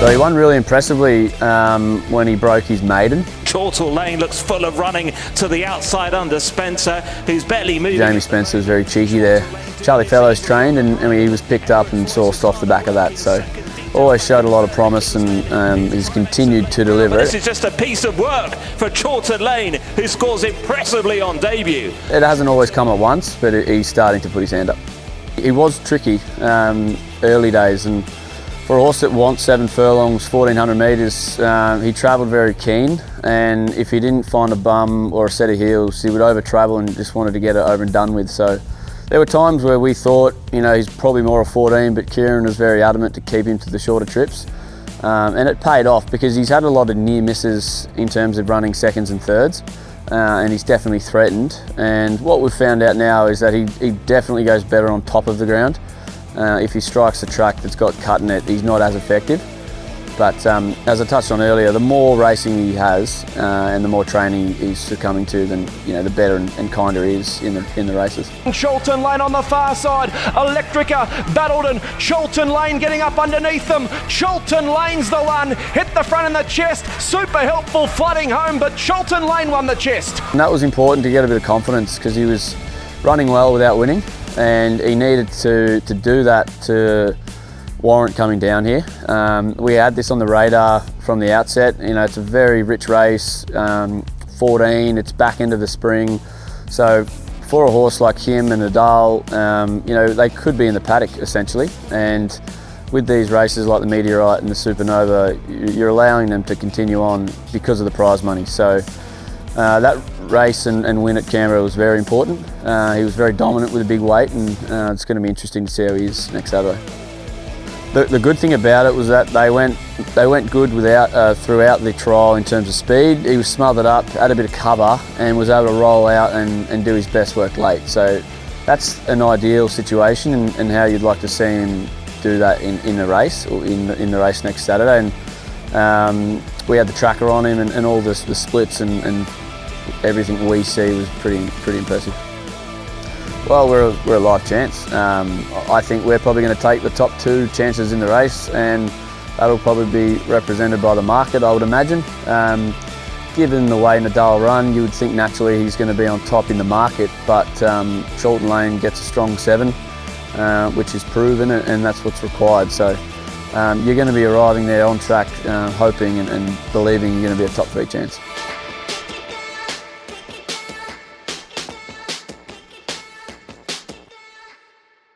So he won really impressively when he broke his maiden. CHORLTON Lane looks full of running to the outside under Spencer, who's barely moving. Jamie Spencer was very cheeky there. Charlie Fellows trained and he was picked up and sourced off the back of that. So always showed a lot of promise and he's continued to deliver. This is just a piece of work for CHORLTON Lane, who scores impressively on debut. It hasn't always come at once, but he's starting to put his hand up. He was tricky early days, and for a horse that wants 7 furlongs, 1400 metres, he travelled very keen, and if he didn't find a bum or a set of heels, he would over travel and just wanted to get it over and done with. So there were times where we thought, you know, he's probably more a 14, but Ciaron was very adamant to keep him to the shorter trips. And it paid off because he's had a lot of near misses in terms of running seconds and thirds, and he's definitely threatened. And what we've found out now is that he definitely goes better on top of the ground. If he strikes a track that's got cut in it, he's not as effective. But as I touched on earlier, the more racing he has and the more training he's succumbing to, then the better and kinder he is in the races. CHORLTON Lane on the far side. Electrica battled and CHORLTON Lane getting up underneath them. CHORLTON Lane's the one. Hit the front and the chest. Super helpful flooding home, but CHORLTON Lane won the chest. And that was important to get a bit of confidence because he was running well without winning, and he needed to do that to warrant coming down here. We had this on the radar from the outset. It's a very rich race, 14, it's back into the spring. So for a horse like him and Nadal, they could be in the paddock essentially. And with these races like the Meteorite and the Supernova, you're allowing them to continue on because of the prize money. So that race and win at Canberra was very important. He was very dominant with a big weight, and it's going to be interesting to see how he is next Saturday. The good thing about it was that they went good throughout the trial in terms of speed. He was smothered up, had a bit of cover, and was able to roll out and do his best work late. So that's an ideal situation and how you'd like to see him do that in the race, or in the race next Saturday. And we had the tracker on him and all the splits and everything we see was pretty impressive. Well, we're a live chance. I think we're probably going to take the top 2 chances in the race, and that'll probably be represented by the market, I would imagine. Given the way Nadal run, you would think naturally he's going to be on top in the market, but CHORLTON Lane gets a strong 7, which is proven, and that's what's required. So you're going to be arriving there on track, hoping and believing you're going to be a top 3 chance.